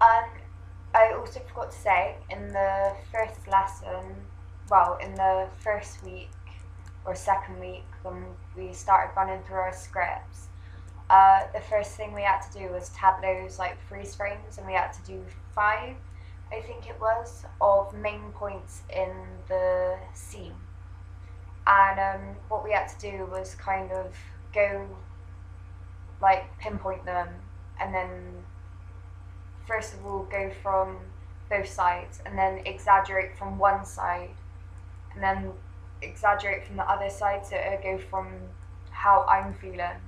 And I also forgot to say, in the first lesson, well, in the first week or second week when we started running through our scripts, the first thing we had to do was tableaus, like freeze frames, and we had to do five, I think it was, of main points in the scene. And what we had to do was kind of go, like, pinpoint them, and then first of all go from both sides, and then exaggerate from one side, and then exaggerate from the other side, so it go from how I'm feeling,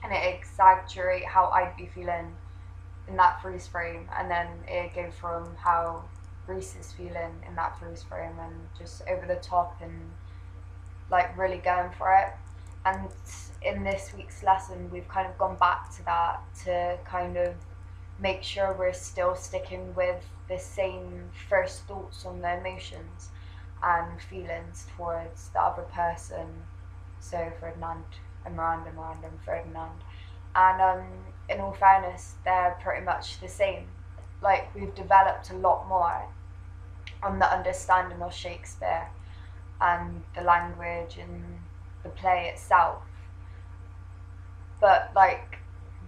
and it exaggerate how I'd be feeling in that freeze frame, and then it go from how Reese is feeling in that freeze frame, and just over the top and like really going for it. And in this week's lesson, we've kind of gone back to that to kind of make sure we're still sticking with the same first thoughts on the emotions and feelings towards the other person. So Ferdinand and Miranda, Miranda and Ferdinand. And in all fairness, they're pretty much the same. Like, we've developed a lot more on the understanding of Shakespeare and the language and the play itself. But like,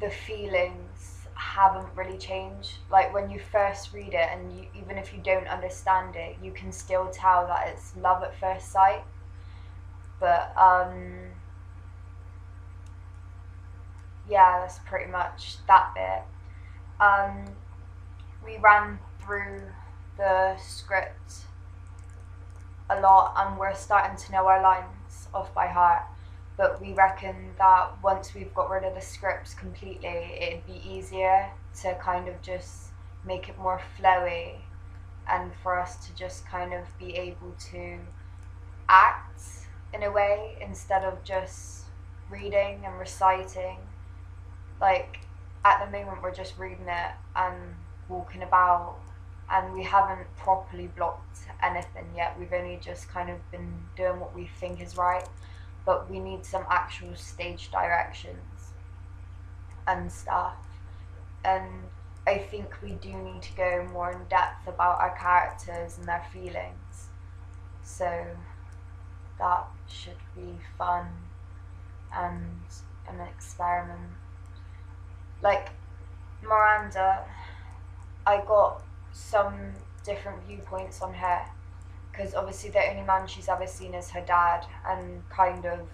the feelings haven't really changed. Like, when you first read it, and even if you don't understand it, you can still tell that it's love at first sight. But yeah, that's pretty much that bit. Um, we ran through the script a lot, and we're starting to know our lines off by heart. But we reckon that once we've got rid of the scripts completely, it'd be easier to kind of just make it more flowy, and for us to just kind of be able to act in a way instead of just reading and reciting. Like, at the moment, we're just reading it and walking about, and we haven't properly blocked anything yet. We've only just kind of been doing what we think is right, but we need some actual stage directions and stuff. And I think we do need to go more in depth about our characters and their feelings. So that should be fun and an experiment. Like, Miranda, I got some different viewpoints on her, because obviously the only man she's ever seen is her dad, and kind of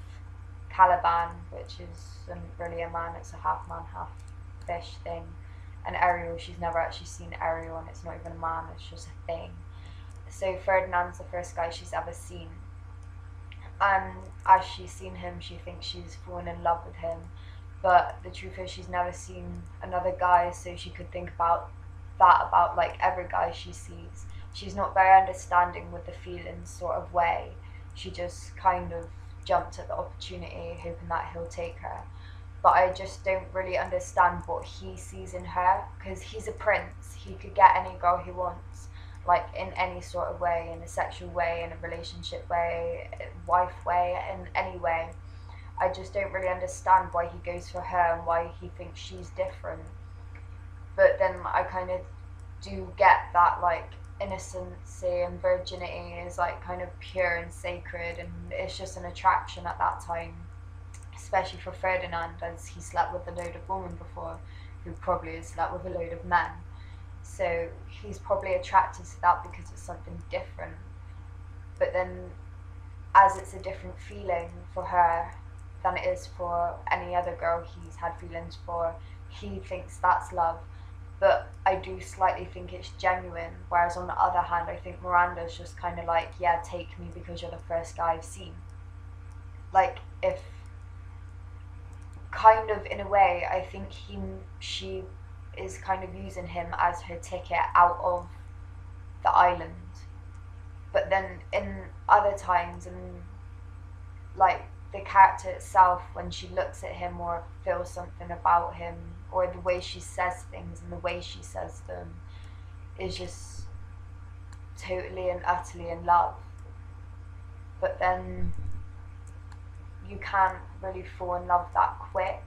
Caliban, which isn't really a man, it's a half man, half fish thing. And Ariel, she's never actually seen Ariel, and it's not even a man, it's just a thing. So Ferdinand's the first guy she's ever seen, and as she's seen him, she thinks she's fallen in love with him. But the truth is, she's never seen another guy, so she could think about that about like every guy she sees. She's not very understanding with the feelings sort of way. She just kind of jumped at the opportunity, hoping that he'll take her. But I just don't really understand what he sees in her, because he's a prince. He could get any girl he wants, like in any sort of way, in a sexual way, in a relationship way, wife way, in any way. I just don't really understand why he goes for her and why he thinks she's different. But then I kind of do get that, like, innocency and virginity is like kind of pure and sacred, and it's just an attraction at that time, especially for Ferdinand, as he slept with a load of women before, who probably has slept with a load of men. So he's probably attracted to that because it's something different. But then, as it's a different feeling for her than it is for any other girl he's had feelings for, he thinks that's love. But I do slightly think it's genuine. Whereas on the other hand, I think Miranda's just kind of like, yeah, take me because you're the first guy I've seen. Like, if kind of in a way, I think she is kind of using him as her ticket out of the island. But then in other times, and like the character itself, when she looks at him or feels something about him, or the way she says things and the way she says them, is just totally and utterly in love. But then you can't really fall in love that quick,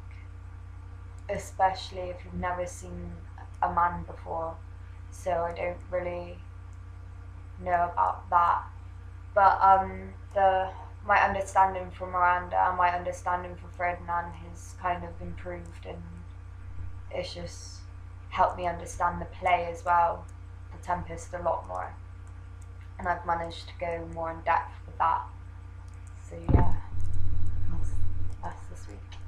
especially if you've never seen a man before, so I don't really know about that. But the my understanding for Miranda and my understanding for Ferdinand has kind of improved, and it's just helped me understand the play as well, The Tempest, a lot more. And I've managed to go more in depth with that. So yeah, that's this week.